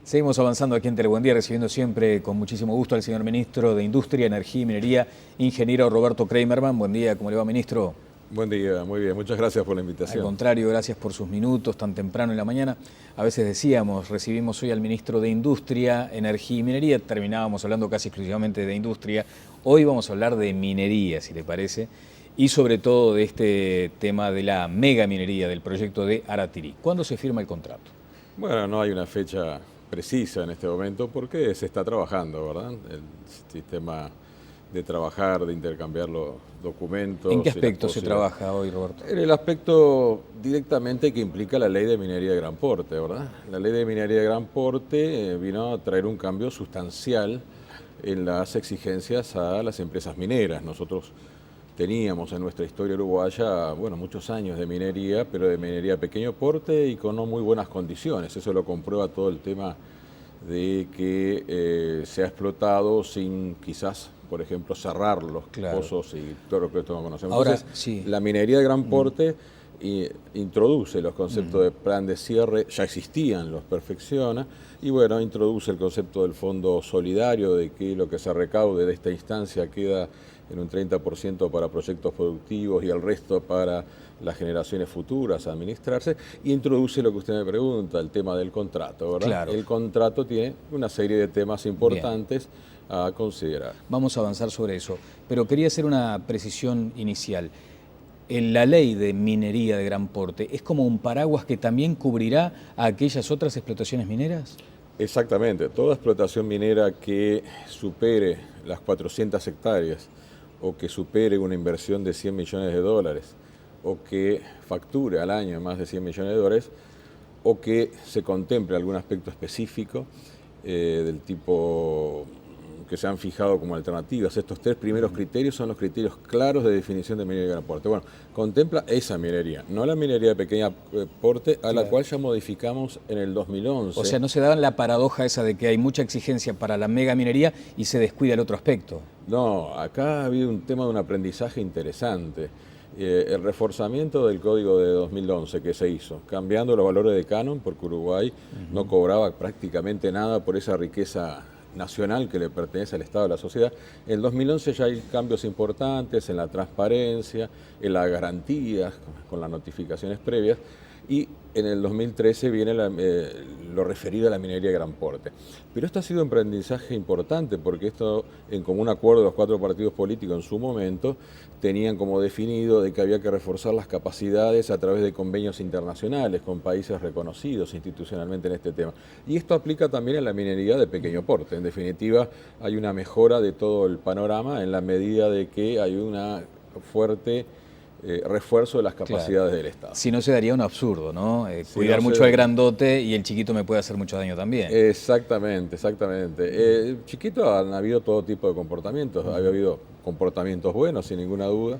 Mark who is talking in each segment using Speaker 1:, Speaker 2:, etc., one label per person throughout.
Speaker 1: Seguimos avanzando aquí en Telebuen Día, recibiendo siempre con muchísimo gusto al señor ministro de Industria, Energía y Minería, ingeniero Roberto Kramerman. Buen día, ¿cómo le va, ministro?
Speaker 2: Buen día, muy bien. Muchas gracias por la
Speaker 1: Al
Speaker 2: invitación.
Speaker 1: contrario, gracias por sus minutos tan temprano en la mañana. A veces decíamos, recibimos hoy al ministro de Industria, Energía y Minería, terminábamos hablando casi exclusivamente de industria. Hoy vamos a hablar de minería, si le parece, y sobre todo de este tema de la mega minería, del proyecto de Aratirí. ¿Cuándo se firma el contrato?
Speaker 2: Bueno, no hay una fecha precisa en este momento porque se está trabajando, ¿verdad? El sistema de trabajar, de intercambiar los documentos.
Speaker 1: ¿En qué aspecto se trabaja hoy, Roberto?
Speaker 2: En el aspecto directamente que implica la ley de minería de gran porte, ¿verdad? La ley de minería de gran porte vino a traer un cambio sustancial en las exigencias a las empresas mineras. Nosotros teníamos en nuestra historia uruguaya, bueno, muchos años de minería, pero de minería de pequeño porte y con no muy buenas condiciones. Eso lo comprueba todo el tema de que se ha explotado sin quizás, por ejemplo, cerrar los pozos y todo lo que todos conocemos.
Speaker 1: Ahora,
Speaker 2: entonces,
Speaker 1: sí.
Speaker 2: La minería de gran porte introduce los conceptos de plan de cierre, ya existían, los perfecciona, y bueno, introduce el concepto del fondo solidario, de que lo que se recaude de esta instancia queda en un 30% para proyectos productivos y el resto para las generaciones futuras a administrarse, y introduce lo que usted me pregunta, el tema del contrato, ¿verdad?
Speaker 1: Claro.
Speaker 2: El contrato tiene una serie de temas importantes a considerar.
Speaker 1: Vamos a avanzar sobre eso, pero quería hacer una precisión inicial. La ley de minería de gran porte es como un paraguas que también cubrirá a aquellas otras explotaciones mineras.
Speaker 2: Exactamente, toda explotación minera que supere las 400 hectáreas o que supere una inversión de 100 millones de dólares o que facture al año más de 100 millones de dólares o que se contemple algún aspecto específico del tipo que se han fijado como alternativas. Estos tres primeros criterios son los criterios claros de definición de minería de gran porte. Bueno, contempla esa minería, no la minería de pequeña porte, a la cual ya modificamos en el 2011.
Speaker 1: O sea, no se da la paradoja esa de que hay mucha exigencia para la mega minería y se descuida el otro aspecto.
Speaker 2: No, acá ha habido un tema de un aprendizaje interesante. El reforzamiento del código de 2011 que se hizo, cambiando los valores de canon, porque Uruguay no cobraba prácticamente nada por esa riqueza nacional que le pertenece al Estado, a la sociedad. En 2011 ya hay cambios importantes en la transparencia, en las garantías, con las notificaciones previas, y en el 2013 viene lo referido a la minería de gran porte. Pero esto ha sido un aprendizaje importante porque esto, en común acuerdo de los 4 partidos políticos en su momento, tenían como definido de que había que reforzar las capacidades a través de convenios internacionales con países reconocidos institucionalmente en este tema. Y esto aplica también a la minería de pequeño porte. En definitiva, hay una mejora de todo el panorama en la medida de que hay una fuerte refuerzo de las capacidades del Estado.
Speaker 1: Si no, se daría un absurdo, ¿no? Cuidar mucho al grandote y el chiquito me puede hacer mucho daño también.
Speaker 2: Exactamente, exactamente. Chiquito han habido todo tipo de comportamientos, ha habido comportamientos buenos, sin ninguna duda.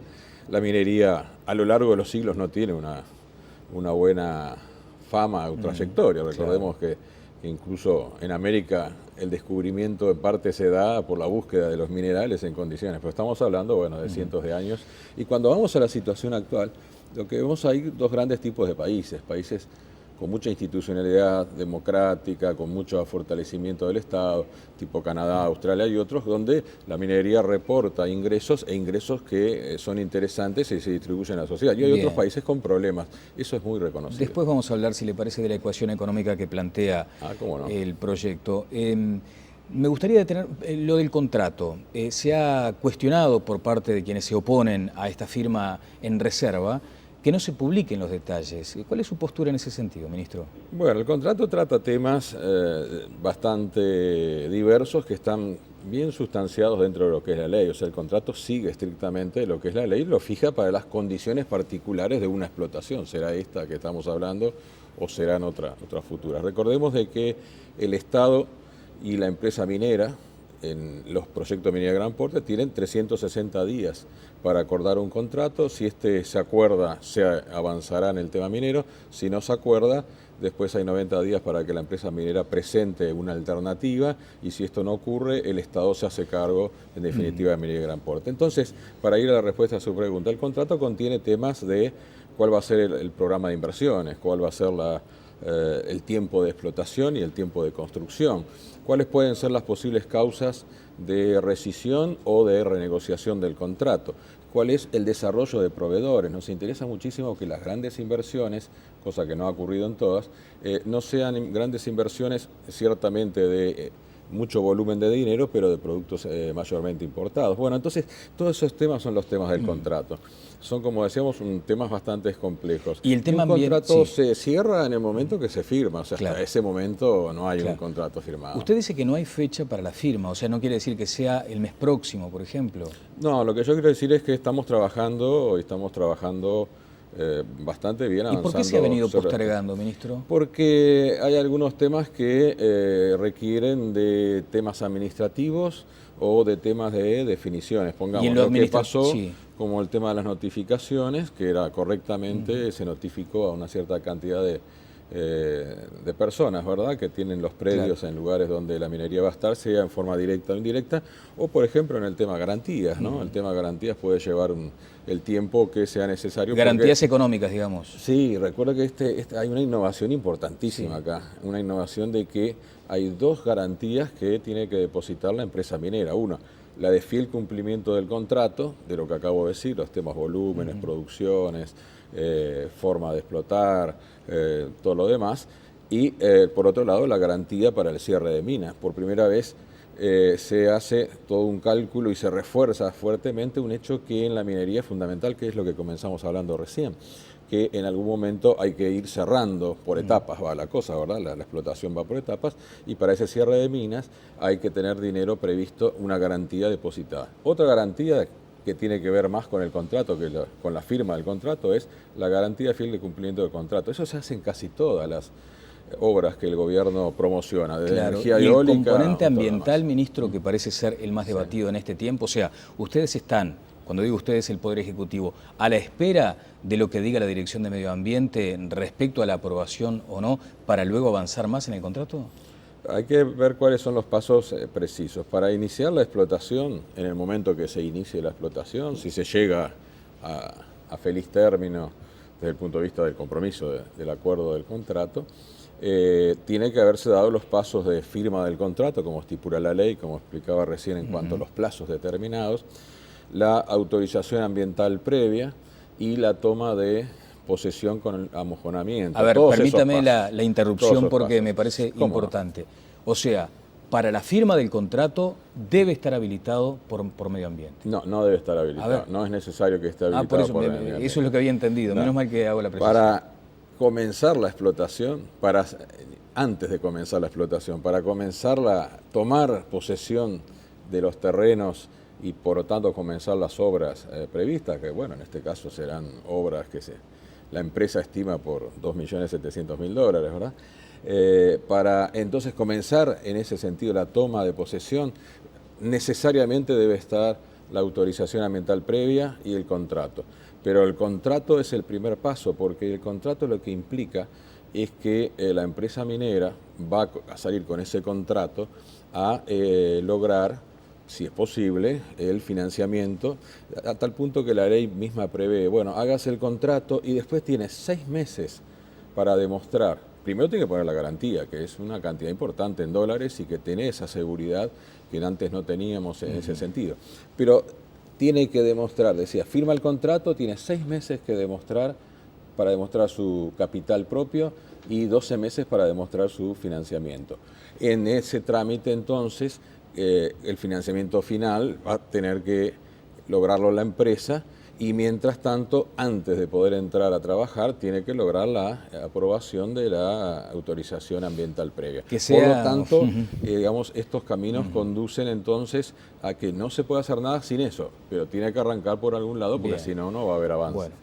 Speaker 2: La minería a lo largo de los siglos no tiene una buena fama o trayectoria. Recordemos que incluso en América el descubrimiento en parte se da por la búsqueda de los minerales en condiciones, pero estamos hablando, bueno, de cientos de años. Y cuando vamos a la situación actual, lo que vemos hay dos grandes tipos de países con mucha institucionalidad democrática, con mucho fortalecimiento del Estado, tipo Canadá, Australia y otros, donde la minería reporta ingresos que son interesantes y se distribuyen a la sociedad. Y hay otros países con problemas. Eso es muy reconocido.
Speaker 1: Después vamos a hablar, si le parece, de la ecuación económica que plantea el proyecto. Me gustaría detener lo del contrato. Se ha cuestionado por parte de quienes se oponen a esta firma en reserva que no se publiquen los detalles. ¿Cuál es su postura en ese sentido, ministro?
Speaker 2: Bueno, el contrato trata temas bastante diversos que están bien sustanciados dentro de lo que es la ley. O sea, el contrato sigue estrictamente lo que es la ley, lo fija para las condiciones particulares de una explotación. Será esta que estamos hablando o serán otras futuras. Recordemos de que el Estado y la empresa minera en los proyectos de minería de gran porte tienen 360 días para acordar un contrato. Si este se acuerda, se avanzará en el tema minero. Si no se acuerda, después hay 90 días para que la empresa minera presente una alternativa, y si esto no ocurre, el Estado se hace cargo, en definitiva, de minería de gran porte. Entonces, para ir a la respuesta a su pregunta, el contrato contiene temas de cuál va a ser el programa de inversiones, cuál va a ser el tiempo de explotación y el tiempo de construcción. ¿Cuáles pueden ser las posibles causas de rescisión o de renegociación del contrato? ¿Cuál es el desarrollo de proveedores? Nos interesa muchísimo que las grandes inversiones, cosa que no ha ocurrido en todas, no sean grandes inversiones ciertamente de mucho volumen de dinero, pero de productos mayormente importados. Bueno, entonces todos esos temas son los temas del contrato. Son, como decíamos, temas bastante complejos.
Speaker 1: Y el tema
Speaker 2: un contrato
Speaker 1: sí.
Speaker 2: se cierra en el momento que se firma, o sea,
Speaker 1: Claro.
Speaker 2: hasta ese momento no hay
Speaker 1: Claro.
Speaker 2: un contrato firmado.
Speaker 1: Usted dice que no hay fecha para la firma, o sea, no quiere decir que sea el mes próximo, por ejemplo.
Speaker 2: No, lo que yo quiero decir es que estamos trabajando bastante bien
Speaker 1: ¿Y
Speaker 2: avanzando.
Speaker 1: por qué se ha venido
Speaker 2: sobre esto.
Speaker 1: postergando, ministro?
Speaker 2: Porque hay algunos temas que requieren de temas administrativos o de temas de definiciones. Pongamos
Speaker 1: Y en lo
Speaker 2: lo que pasó,
Speaker 1: sí.
Speaker 2: como el tema de las notificaciones, que era correctamente, se notificó a una cierta cantidad de personas, ¿verdad?, que tienen los predios
Speaker 1: Claro.
Speaker 2: en lugares donde la minería va a estar, sea en forma directa o indirecta, o por ejemplo en el tema garantías, ¿no? El tema garantías puede llevar el tiempo que sea necesario.
Speaker 1: Garantías económicas, digamos.
Speaker 2: Sí, recuerda que hay una innovación importantísima acá, una innovación de que hay dos garantías que tiene que depositar la empresa minera. Una, la de fiel cumplimiento del contrato, de lo que acabo de decir, los temas volúmenes, producciones, forma de explotar, todo lo demás. Y por otro lado, la garantía para el cierre de minas. Por primera vez se hace todo un cálculo y se refuerza fuertemente un hecho que en la minería es fundamental, que es lo que comenzamos hablando recién, que en algún momento hay que ir cerrando por etapas, va la cosa, ¿verdad? La explotación va por etapas, y para ese cierre de minas hay que tener dinero previsto, una garantía depositada. Otra garantía que tiene que ver más con el contrato, con la firma del contrato, es la garantía fiel de cumplimiento del contrato. Eso se hace en casi todas las obras que el gobierno promociona, desde energía
Speaker 1: y el
Speaker 2: eólica.
Speaker 1: componente ambiental, ministro, que parece ser el más debatido en este tiempo, o sea, ustedes están, cuando digo ustedes, el Poder Ejecutivo, a la espera de lo que diga la Dirección de Medio Ambiente respecto a la aprobación o no, para luego avanzar más en el contrato.
Speaker 2: Hay que ver cuáles son los pasos precisos. Para iniciar la explotación, en el momento que se inicie la explotación, si se llega a feliz término desde el punto de vista del compromiso del acuerdo del contrato, tiene que haberse dado los pasos de firma del contrato, como estipula la ley, como explicaba recién en cuanto a los plazos determinados, la autorización ambiental previa y la toma de posesión con el amojonamiento.
Speaker 1: A ver,
Speaker 2: Todos
Speaker 1: permítame
Speaker 2: esos pasos.
Speaker 1: la interrupción
Speaker 2: Todos esos
Speaker 1: porque
Speaker 2: pasos.
Speaker 1: me parece
Speaker 2: ¿Cómo no?
Speaker 1: importante. O sea, para la firma del contrato debe estar habilitado por medio ambiente.
Speaker 2: No, no debe estar
Speaker 1: A
Speaker 2: habilitado.
Speaker 1: ver.
Speaker 2: No es necesario que esté habilitado
Speaker 1: Por eso,
Speaker 2: por el medio ambiente.
Speaker 1: eso es lo que había entendido.
Speaker 2: No.
Speaker 1: Menos mal que hago la precisión.
Speaker 2: Para comenzar la explotación, antes de comenzar la explotación, para tomar posesión de los terrenos y por lo tanto comenzar las obras previstas, que bueno, en este caso serán obras que la empresa estima por 2.700.000 dólares, ¿verdad? Para entonces comenzar en ese sentido la toma de posesión, necesariamente debe estar la autorización ambiental previa y el contrato. Pero el contrato es el primer paso, porque el contrato lo que implica es que la empresa minera va a salir con ese contrato a lograr, si es posible, el financiamiento, a tal punto que la ley misma prevé, bueno, hágase el contrato y después tiene 6 meses para demostrar. Primero tiene que poner la garantía, que es una cantidad importante en dólares y que tiene esa seguridad que antes no teníamos en ese sentido. Pero tiene que demostrar, decía, firma el contrato, tiene 6 meses para demostrar su capital propio y 12 meses para demostrar su financiamiento. En ese trámite, entonces, el financiamiento final va a tener que lograrlo la empresa y mientras tanto, antes de poder entrar a trabajar, tiene que lograr la aprobación de la autorización ambiental previa. Por lo tanto, digamos, estos caminos conducen entonces a que no se puede hacer nada sin eso, pero tiene que arrancar por algún lado porque si no, no va a haber avance.
Speaker 1: Bueno,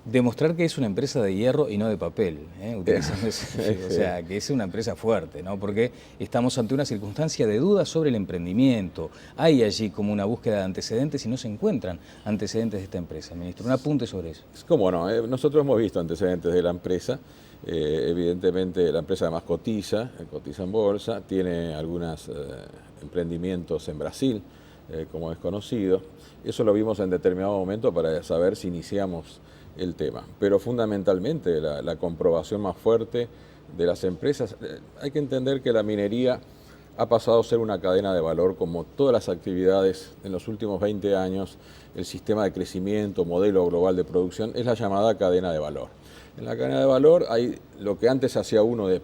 Speaker 1: demostrar que es una empresa de hierro y no de papel, utilizando o sea, que es una empresa fuerte, ¿no? Porque estamos ante una circunstancia de duda sobre el emprendimiento. Hay allí como una búsqueda de antecedentes y no se encuentran antecedentes de esta empresa, ministro. Un apunte sobre eso.
Speaker 2: ¿Cómo no? Nosotros hemos visto antecedentes de la empresa. Evidentemente la empresa además cotiza en bolsa, tiene algunos emprendimientos en Brasil, como es conocido. Eso lo vimos en determinado momento para saber si iniciamos el tema. Pero fundamentalmente la comprobación más fuerte de las empresas, hay que entender que la minería ha pasado a ser una cadena de valor como todas las actividades en los últimos 20 años. El sistema de crecimiento, modelo global de producción, es la llamada cadena de valor. En la cadena de valor hay lo que antes hacía uno de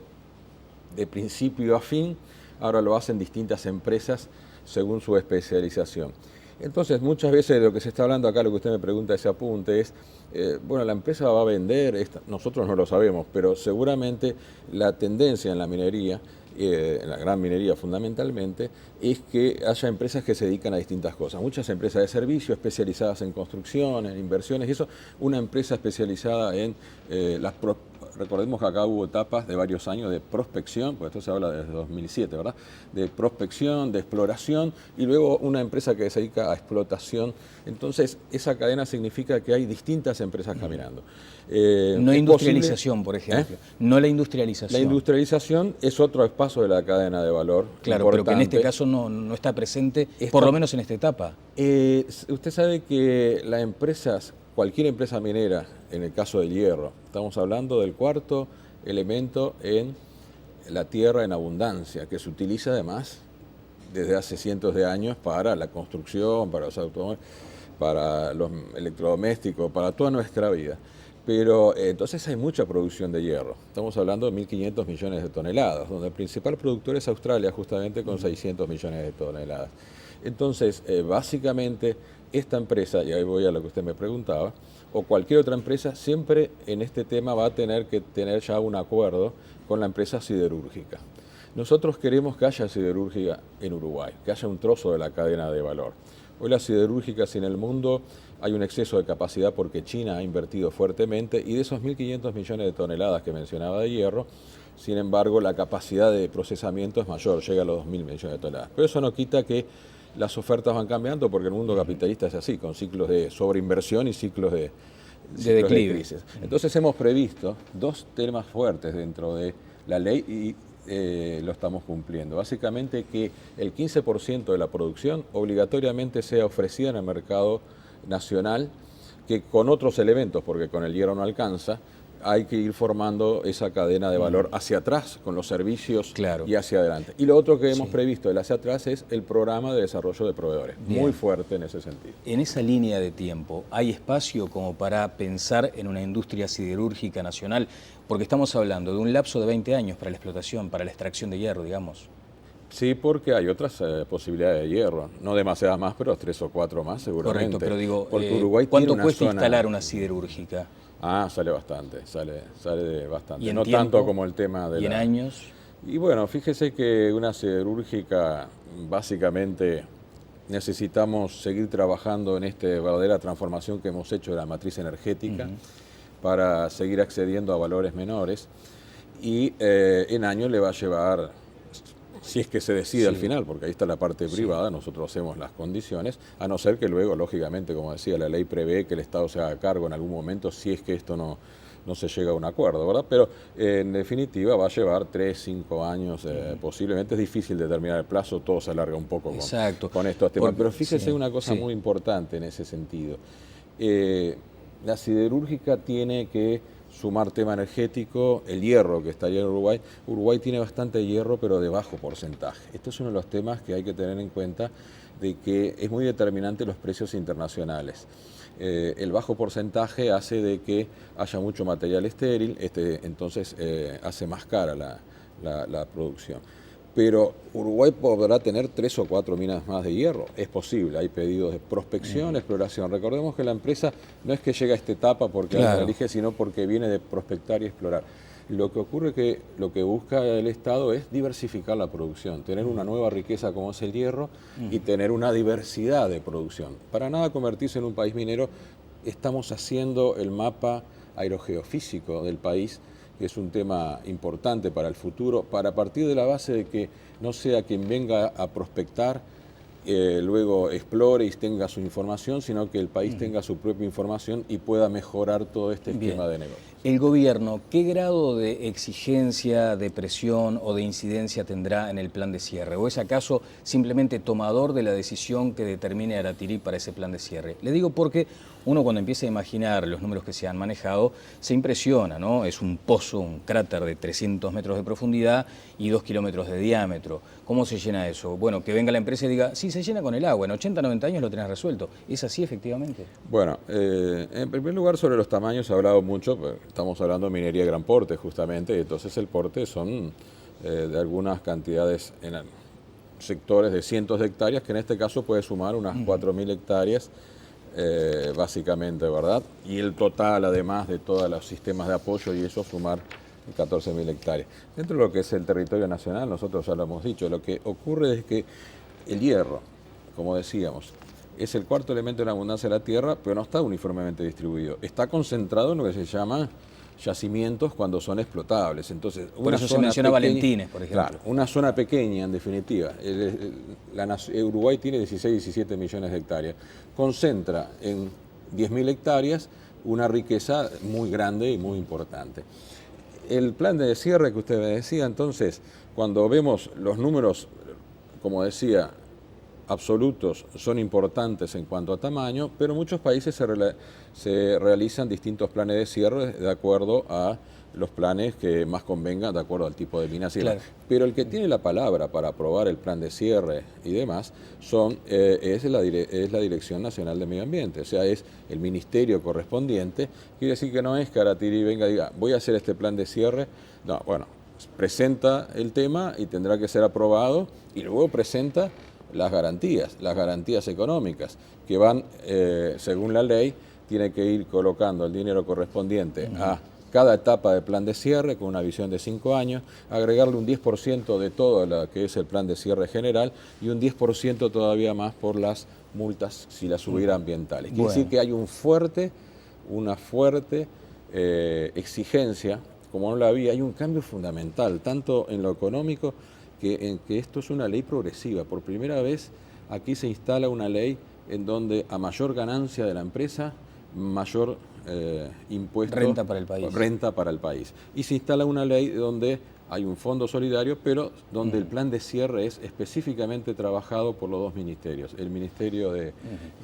Speaker 2: principio a fin, ahora lo hacen distintas empresas según su especialización. Entonces, muchas veces de lo que se está hablando acá, lo que usted me pregunta, ese apunte, es, bueno, la empresa va a vender, nosotros no lo sabemos, pero seguramente la tendencia en la minería, en la gran minería fundamentalmente, es que haya empresas que se dedican a distintas cosas. Muchas empresas de servicio especializadas en construcción, en inversiones, y eso, una empresa especializada en recordemos que acá hubo etapas de varios años de prospección, porque esto se habla desde 2007, ¿verdad? De prospección, de exploración, y luego una empresa que se dedica a explotación. Entonces, esa cadena significa que hay distintas empresas caminando.
Speaker 1: No industrialización, por ejemplo. No la industrialización.
Speaker 2: La industrialización es otro espacio de la cadena de valor.
Speaker 1: Claro,
Speaker 2: importante.
Speaker 1: pero que en este caso no está presente, por lo menos en esta etapa.
Speaker 2: Usted sabe que las empresas, cualquier empresa minera, en el caso del hierro, estamos hablando del cuarto elemento en la tierra en abundancia, que se utiliza además desde hace cientos de años para la construcción, para los automóviles, para los electrodomésticos, para toda nuestra vida. Pero entonces hay mucha producción de hierro. Estamos hablando de 1.500 millones de toneladas, donde el principal productor es Australia, justamente con 600 millones de toneladas. Entonces, básicamente, esta empresa, y ahí voy a lo que usted me preguntaba, o cualquier otra empresa, siempre en este tema va a tener que tener ya un acuerdo con la empresa siderúrgica. Nosotros queremos que haya siderúrgica en Uruguay, que haya un trozo de la cadena de valor. Hoy las siderúrgicas en el mundo hay un exceso de capacidad porque China ha invertido fuertemente y de esos 1.500 millones de toneladas que mencionaba de hierro, sin embargo la capacidad de procesamiento es mayor, llega a los 2.000 millones de toneladas. Pero eso no quita que las ofertas van cambiando porque el mundo capitalista es así, con ciclos de sobreinversión y ciclos de
Speaker 1: declive.
Speaker 2: Crisis. Entonces hemos previsto dos temas fuertes dentro de la ley y lo estamos cumpliendo. Básicamente que el 15% de la producción obligatoriamente sea ofrecida en el mercado nacional, que con otros elementos, porque con el hierro no alcanza, hay que ir formando esa cadena de valor hacia atrás con los servicios y hacia adelante. Y lo otro que hemos previsto del hacia atrás es el programa de desarrollo de proveedores, muy fuerte en ese sentido.
Speaker 1: En esa línea de tiempo, ¿hay espacio como para pensar en una industria siderúrgica nacional? Porque estamos hablando de un lapso de 20 años para la explotación, para la extracción de hierro, digamos.
Speaker 2: Sí, porque hay otras posibilidades de hierro, no demasiadas más, pero 3 o 4 más seguramente.
Speaker 1: Correcto, pero digo,
Speaker 2: Uruguay
Speaker 1: ¿cuánto cuesta instalar una siderúrgica?
Speaker 2: Sale bastante, sale bastante.
Speaker 1: ¿Y en
Speaker 2: no
Speaker 1: tiempo?
Speaker 2: Tanto como el tema de
Speaker 1: ¿Y en años?
Speaker 2: Y bueno, fíjese que una siderúrgica, básicamente, necesitamos seguir trabajando en esta verdadera transformación que hemos hecho de la matriz energética para seguir accediendo a valores menores. Y en años le va a llevar, si es que se decide al final, porque ahí está la parte privada, nosotros hacemos las condiciones, a no ser que luego, lógicamente, como decía, la ley prevé que el Estado se haga cargo en algún momento si es que esto no se llega a un acuerdo, ¿verdad? Pero en definitiva va a llevar 3, 5 años, posiblemente es difícil determinar el plazo, todo se alarga un poco con estos temas. Pero fíjese una cosa muy importante en ese sentido. La siderúrgica tiene que sumar tema energético, el hierro que estaría en Uruguay. Uruguay tiene bastante hierro, pero de bajo porcentaje. Esto es uno de los temas que hay que tener en cuenta, de que es muy determinante los precios internacionales. El bajo porcentaje hace de que haya mucho material estéril, entonces hace más cara la producción. Pero Uruguay podrá tener 3 o 4 minas más de hierro, es posible, hay pedidos de prospección, exploración. Recordemos que la empresa no es que llega a esta etapa porque la elige, sino porque viene de prospectar y explorar. Lo que ocurre es que lo que busca el Estado es diversificar la producción, tener una nueva riqueza como es el hierro y tener una diversidad de producción. Para nada convertirse en un país minero, estamos haciendo el mapa aerogeofísico del país, que es un tema importante para el futuro, para partir de la base de que no sea quien venga a prospectar, luego explore y tenga su información, sino que el país tenga su propia información y pueda mejorar todo este esquema de negocio.
Speaker 1: ¿El gobierno qué grado de exigencia, de presión o de incidencia tendrá en el plan de cierre? ¿O es acaso simplemente tomador de la decisión que determine Aratirí para ese plan de cierre? Le digo porque uno cuando empieza a imaginar los números que se han manejado se impresiona, ¿no? Es un pozo, un cráter de 300 metros de profundidad y 2 kilómetros de diámetro. ¿Cómo se llena eso? Bueno, que venga la empresa y diga, sí, se llena con el agua, en 80, 90 años lo tenés resuelto. ¿Es así efectivamente?
Speaker 2: Bueno, en primer lugar sobre los tamaños se ha hablado mucho, estamos hablando de minería de gran porte justamente, y entonces el porte son de algunas cantidades en sectores de cientos de hectáreas, que en este caso puede sumar unas 4.000 hectáreas básicamente, ¿verdad? Y el total además de todos los sistemas de apoyo y eso sumar 14.000 hectáreas. Dentro de lo que es el territorio nacional, nosotros ya lo hemos dicho, lo que ocurre es que el hierro, como decíamos, es el cuarto elemento de la abundancia de la tierra, pero no está uniformemente distribuido. Está concentrado en lo que se llama yacimientos cuando son explotables. Entonces,
Speaker 1: por eso se menciona Valentines, por ejemplo.
Speaker 2: Claro, una zona pequeña, en definitiva. Uruguay tiene 16, 17 millones de hectáreas. Concentra en 10.000 hectáreas una riqueza muy grande y muy importante. El plan de cierre que usted me decía, entonces, cuando vemos los números, como decía, absolutos son importantes en cuanto a tamaño, pero muchos países se realizan distintos planes de cierre de acuerdo a los planes que más convengan, de acuerdo al tipo de minas y demás.
Speaker 1: Claro.
Speaker 2: Pero el que tiene la palabra para aprobar el plan de cierre y demás es la Dirección Nacional de Medio Ambiente, o sea, es el ministerio correspondiente. Quiere decir que no es que Aratirí venga y diga, voy a hacer este plan de cierre. No, bueno, presenta el tema y tendrá que ser aprobado y luego presenta las garantías económicas que van, según la ley, tiene que ir colocando el dinero correspondiente a cada etapa del plan de cierre con una visión de 5 años, agregarle un 10% de todo lo que es el plan de cierre general y un 10% todavía más por las multas si las hubiera ambientales. Quiere decir que hay una fuerte exigencia, como no la había, hay un cambio fundamental, tanto en lo económico en que esto es una ley progresiva. Por primera vez aquí se instala una ley en donde a mayor ganancia de la empresa, mayor impuesto.
Speaker 1: Renta para el país.
Speaker 2: Renta para el país. Y se instala una ley donde hay un fondo solidario, pero donde el plan de cierre es específicamente trabajado por los dos ministerios, el Ministerio de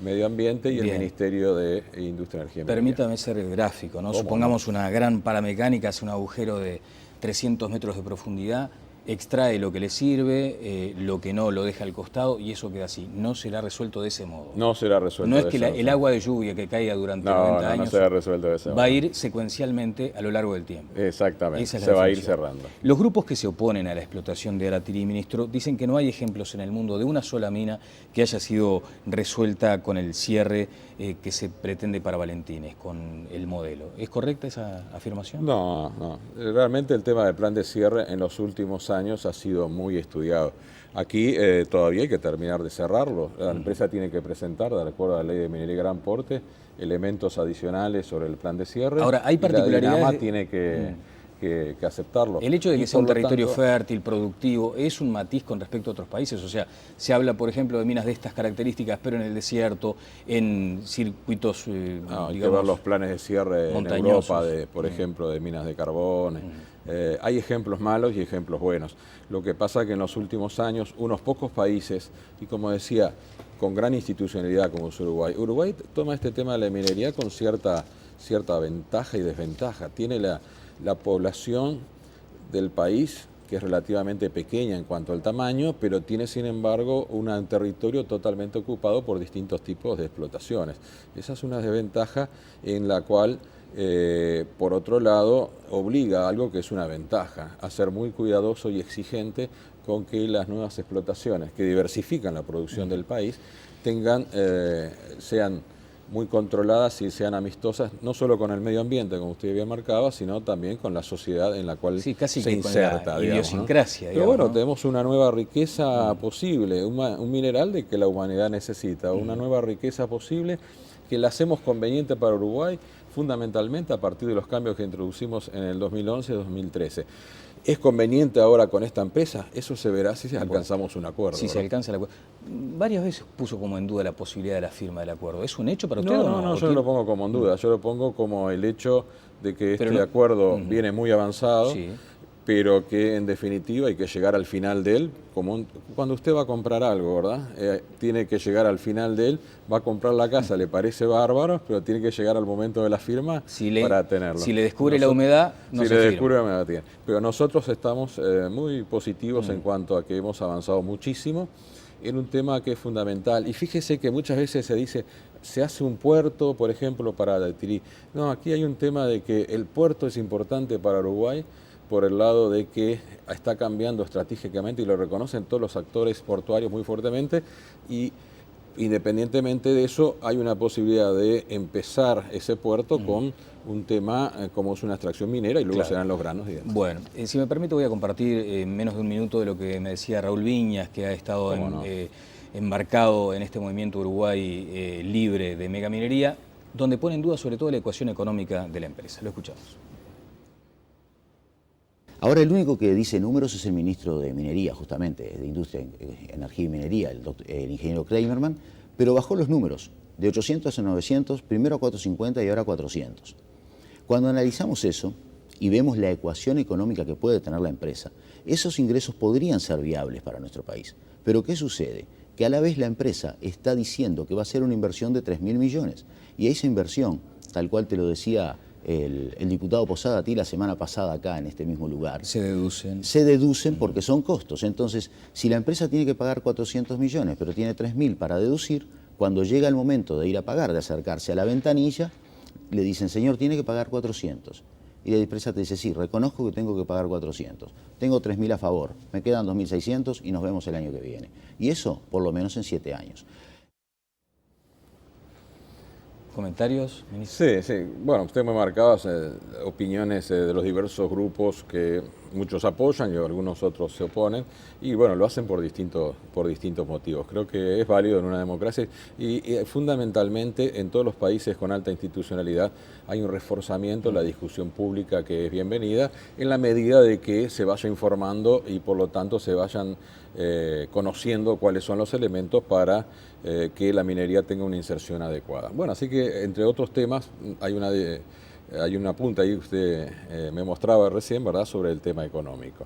Speaker 2: Medio Ambiente y el Ministerio de Industria, Energía y Minería.
Speaker 1: Permítame ser gráfico, ¿no? Supongamos una gran paramecánica hace un agujero de 300 metros de profundidad, extrae lo que le sirve, lo que no lo deja al costado y eso queda así. No será resuelto de ese modo.
Speaker 2: No será resuelto.
Speaker 1: No es que el agua de lluvia que caiga durante 90 años
Speaker 2: no será resuelto de ese modo.
Speaker 1: Va a ir secuencialmente a lo largo del tiempo.
Speaker 2: Exactamente, se va a ir cerrando.
Speaker 1: Los grupos que se oponen a la explotación de Aratirí, ministro, dicen que no hay ejemplos en el mundo de una sola mina que haya sido resuelta con el cierre que se pretende para Valentines, con el modelo. ¿Es correcta esa afirmación?
Speaker 2: No. Realmente el tema del plan de cierre en los últimos años ha sido muy estudiado. Aquí todavía hay que terminar de cerrarlo. La empresa tiene que presentar, de acuerdo a la ley de minería de gran porte, elementos adicionales sobre el plan de cierre.
Speaker 1: Ahora, hay particularidades.
Speaker 2: Y la DINAMA tiene que aceptarlo.
Speaker 1: El hecho de que sea un territorio fértil, productivo, es un matiz con respecto a otros países. O sea, se habla, por ejemplo, de minas de estas características, pero en el desierto, en circuitos,
Speaker 2: hay que ver los planes de cierre en Europa, por ejemplo, de minas de carbón. Hay ejemplos malos y ejemplos buenos. Lo que pasa es que en los últimos años, unos pocos países, y como decía, con gran institucionalidad como es Uruguay toma este tema de la minería con cierta ventaja y desventaja. Tiene la población del país, que es relativamente pequeña en cuanto al tamaño, pero tiene sin embargo un territorio totalmente ocupado por distintos tipos de explotaciones. Esa es una desventaja en la cual, por otro lado, obliga a algo que es una ventaja, a ser muy cuidadoso y exigente con que las nuevas explotaciones que diversifican la producción del país sean muy controladas y sean amistosas, no solo con el medio ambiente, como usted bien marcaba, sino también con la sociedad en la cual
Speaker 1: casi
Speaker 2: se inserta.
Speaker 1: La idiosincrasia,
Speaker 2: Pero bueno, tenemos una nueva riqueza posible, un mineral de que la humanidad necesita, una nueva riqueza posible que la hacemos conveniente para Uruguay, fundamentalmente a partir de los cambios que introducimos en el 2011-2013. ¿Es conveniente ahora con esta empresa? Eso se verá si alcanzamos un acuerdo.
Speaker 1: Si se alcanza el acuerdo. Varias veces puso como en duda la posibilidad de la firma del acuerdo. ¿Es un hecho para usted o no?
Speaker 2: No, yo no lo pongo como en duda. Yo lo pongo como el hecho de que este acuerdo viene muy avanzado, pero que en definitiva hay que llegar al final de él, como cuando usted va a comprar algo, ¿verdad? Tiene que llegar al final de él, va a comprar la casa, le parece bárbaro, pero tiene que llegar al momento de la firma para tenerlo.
Speaker 1: Si le descubre la humedad, no se firma.
Speaker 2: Si le descubre la humedad, tiene. Pero nosotros estamos muy positivos en cuanto a que hemos avanzado muchísimo en un tema que es fundamental. Y fíjese que muchas veces se dice, se hace un puerto, por ejemplo, para la Tirí. No, aquí hay un tema de que el puerto es importante para Uruguay, por el lado de que está cambiando estratégicamente y lo reconocen todos los actores portuarios muy fuertemente, y independientemente de eso hay una posibilidad de empezar ese puerto con un tema como es una extracción minera y luego serán los granos y demás.
Speaker 1: Bueno, si me permite voy a compartir en menos de un minuto de lo que me decía Raúl Viñas, que ha estado embarcado en este movimiento Uruguay libre de megaminería, donde pone en duda sobre todo la ecuación económica de la empresa. Lo escuchamos.
Speaker 3: Ahora el único que dice números es el ministro de Minería, justamente, de Industria, Energía y Minería, el ingeniero Kramerman, pero bajó los números, de 800 a 900, primero a 450 y ahora a 400. Cuando analizamos eso y vemos la ecuación económica que puede tener la empresa, esos ingresos podrían ser viables para nuestro país. Pero ¿qué sucede? Que a la vez la empresa está diciendo que va a hacer una inversión de 3.000 millones. Y esa inversión, tal cual te lo decía el diputado Posada a ti la semana pasada acá en este mismo lugar.
Speaker 1: Se deducen.
Speaker 3: Se deducen porque son costos. Entonces, si la empresa tiene que pagar 400 millones, pero tiene 3.000 para deducir, cuando llega el momento de ir a pagar, de acercarse a la ventanilla, le dicen, señor, tiene que pagar 400. Y la empresa te dice, sí, reconozco que tengo que pagar 400. Tengo 3.000 a favor, me quedan 2.600 y nos vemos el año que viene. Y eso, por lo menos en 7 años.
Speaker 1: ¿Comentarios, ministro?
Speaker 2: Sí. Bueno, usted me marcaba opiniones de los diversos grupos que muchos apoyan y algunos otros se oponen. Y bueno, lo hacen por distintos motivos. Creo que es válido en una democracia y fundamentalmente en todos los países con alta institucionalidad hay un reforzamiento de la discusión pública que es bienvenida en la medida de que se vaya informando y por lo tanto se vayan conociendo cuáles son los elementos para que la minería tenga una inserción adecuada. Bueno, así que entre otros temas hay una punta ahí que usted me mostraba recién, ¿verdad?, sobre el tema económico.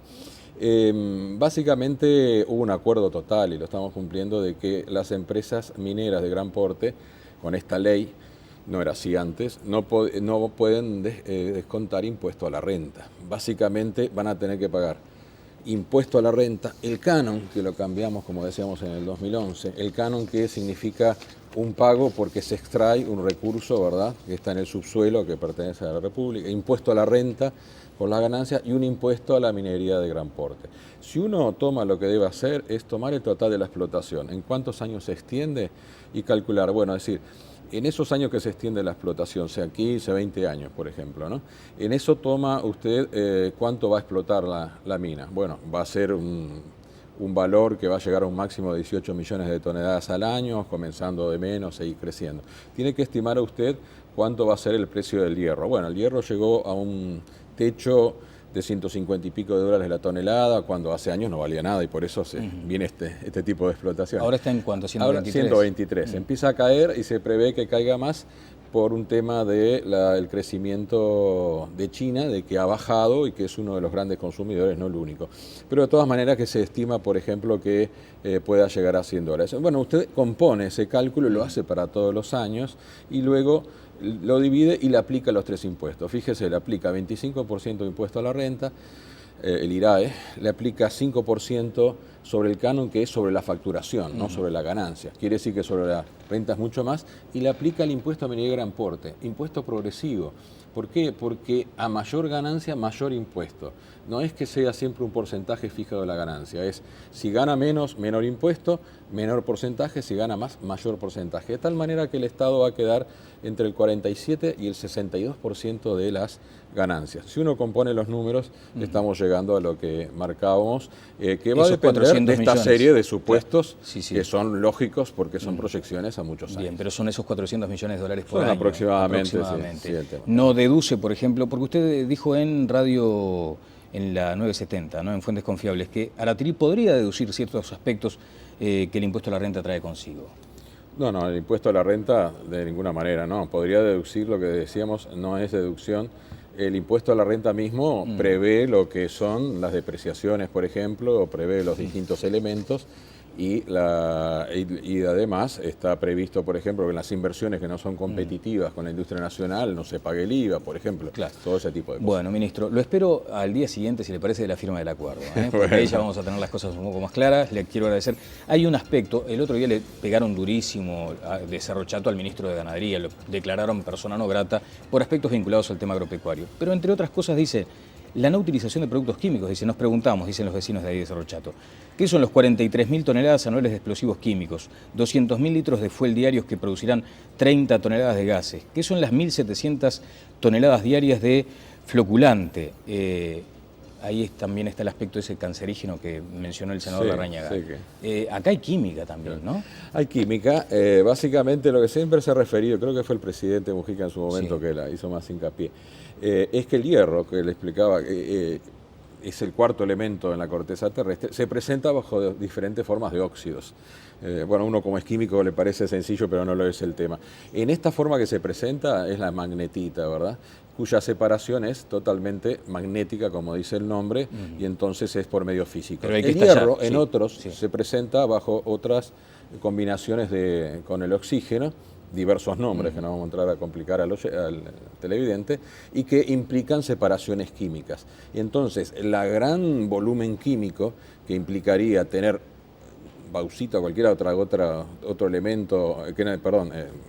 Speaker 2: Básicamente hubo un acuerdo total y lo estamos cumpliendo de que las empresas mineras de gran porte, con esta ley, no era así antes, no pueden descontar impuesto a la renta. Básicamente van a tener que pagar impuesto a la renta, el canon, que lo cambiamos como decíamos en el 2011, el canon que significa un pago porque se extrae un recurso, ¿verdad?, que está en el subsuelo que pertenece a la República, impuesto a la renta por la ganancia y un impuesto a la minería de gran porte. Si uno toma lo que debe hacer es tomar el total de la explotación, en cuántos años se extiende y calcular, bueno, es decir, en esos años que se extiende la explotación, sea 15, 20 años, por ejemplo, ¿no? En eso toma usted cuánto va a explotar la mina. Bueno, va a ser un valor que va a llegar a un máximo de 18 millones de toneladas al año, comenzando de menos e ir creciendo. Tiene que estimar a usted cuánto va a ser el precio del hierro. Bueno, el hierro llegó a un techo de 150 y pico de dólares la tonelada, cuando hace años no valía nada y por eso viene este tipo de explotación.
Speaker 1: ¿Ahora está en cuánto? ¿123?
Speaker 2: Ahora 123. Empieza a caer y se prevé que caiga más por un tema del crecimiento de China, de que ha bajado y que es uno de los grandes consumidores, no el único. Pero de todas maneras que se estima, por ejemplo, que pueda llegar a 100 dólares. Bueno, usted compone ese cálculo, lo hace para todos los años y luego lo divide y le aplica los 3 impuestos. Fíjese, le aplica 25% de impuesto a la renta, el IRAE, le aplica 5% sobre el canon, que es sobre la facturación, no sobre la ganancia. Quiere decir que sobre la renta es mucho más, y le aplica el impuesto a minería de gran porte, impuesto progresivo. ¿Por qué? Porque a mayor ganancia, mayor impuesto. No es que sea siempre un porcentaje fijado de la ganancia, es si gana menos, menor impuesto, menor porcentaje, si gana más, mayor porcentaje. De tal manera que el Estado va a quedar entre el 47 y el 62% de las ganancias. Si uno compone los números, estamos llegando a lo que marcábamos, que va a depender de esta serie de supuestos que son lógicos porque son proyecciones a muchos años.
Speaker 1: Bien, pero son esos 400 millones de dólares por año.
Speaker 2: Aproximadamente.
Speaker 1: Sí, no deduce, por ejemplo, porque usted dijo en Radio en la 970, ¿no? En fuentes confiables, que Aratiri podría deducir ciertos aspectos que el impuesto a la renta trae consigo.
Speaker 2: No, el impuesto a la renta de ninguna manera, no. Podría deducir lo que decíamos, no es deducción. El impuesto a la renta mismo prevé lo que son las depreciaciones, por ejemplo, o prevé los distintos elementos y además está previsto, por ejemplo, que en las inversiones que no son competitivas con la industria nacional no se pague el IVA, por ejemplo,
Speaker 1: Claro.
Speaker 2: todo ese tipo de cosas.
Speaker 1: Bueno, ministro, lo espero al día siguiente, si le parece, de la firma del acuerdo, porque
Speaker 2: Bueno.
Speaker 1: ahí ya vamos a tener las cosas un poco más claras. Le quiero agradecer. Hay un aspecto, el otro día le pegaron durísimo de Cerro Chato al ministro de Ganadería, lo declararon persona no grata por aspectos vinculados al tema agropecuario. Pero entre otras cosas dice, la no utilización de productos químicos, dice, nos preguntamos, dicen los vecinos de ahí de Cerro Chato, ¿qué son los 43.000 toneladas anuales de explosivos químicos? 200.000 litros de fuel diarios que producirán 30 toneladas de gases. ¿Qué son las 1.700 toneladas diarias de floculante? Ahí también está el aspecto ese cancerígeno que mencionó el senador Larrañaga.
Speaker 2: Sí,
Speaker 1: acá hay química también, ¿no?
Speaker 2: Hay química. Básicamente lo que siempre se ha referido, creo que fue el presidente Mujica en su momento que la hizo más hincapié, es que el hierro, que le explicaba, es el cuarto elemento en la corteza terrestre, se presenta bajo diferentes formas de óxidos. Bueno, uno como es químico le parece sencillo, pero no lo es el tema. En esta forma que se presenta es la magnetita, ¿verdad?, cuya separación es totalmente magnética, como dice el nombre, y entonces es por medio físico.
Speaker 1: Pero hay que
Speaker 2: el hierro,
Speaker 1: estallar,
Speaker 2: en otros, se presenta bajo otras combinaciones con el oxígeno, diversos nombres que no vamos a entrar a complicar al televidente, y que implican separaciones químicas. Y entonces, la gran volumen químico que implicaría tener bauxita o cualquier otro elemento,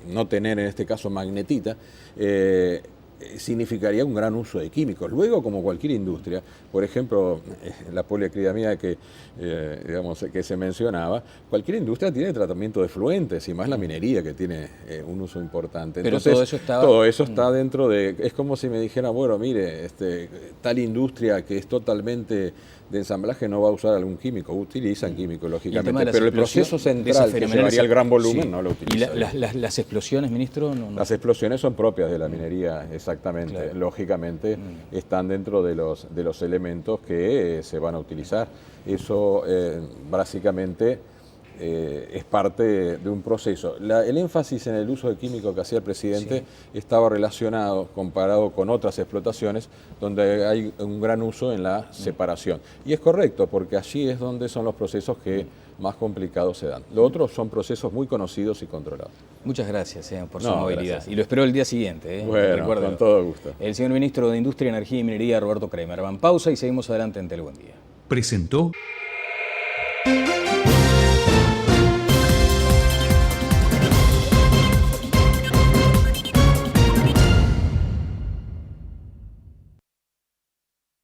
Speaker 2: no tener en este caso magnetita, significaría un gran uso de químicos. Luego, como cualquier industria, por ejemplo, la poliacridamida que se mencionaba, cualquier industria tiene tratamiento de efluentes, y más la minería, que tiene un uso importante.
Speaker 1: Pero
Speaker 2: entonces,
Speaker 1: todo
Speaker 2: eso está dentro de... Es como si me dijera, bueno, mire, tal industria que es totalmente de ensamblaje no va a usar algún químico. Utilizan químicos, lógicamente, pero el proceso central, que llevaría al gran volumen, no lo utiliza.
Speaker 1: ¿Y las explosiones, ministro? No.
Speaker 2: Las explosiones son propias de la minería, exactamente. Claro. Lógicamente están dentro de los elementos que se van a utilizar. Eso básicamente es parte de un proceso. El énfasis en el uso de químicos que hacía el presidente estaba relacionado, comparado con otras explotaciones, donde hay un gran uso en la separación. Y es correcto, porque allí es donde son los procesos que más complicados se dan. Los otros son procesos muy conocidos y controlados.
Speaker 1: Muchas gracias por su movilidad. Gracias. Y lo espero el día siguiente.
Speaker 2: Bueno, con todo gusto.
Speaker 1: El señor ministro de Industria, Energía y Minería, Roberto Kramerman. Pausa y seguimos adelante en Tele Buen Día.
Speaker 4: Presentó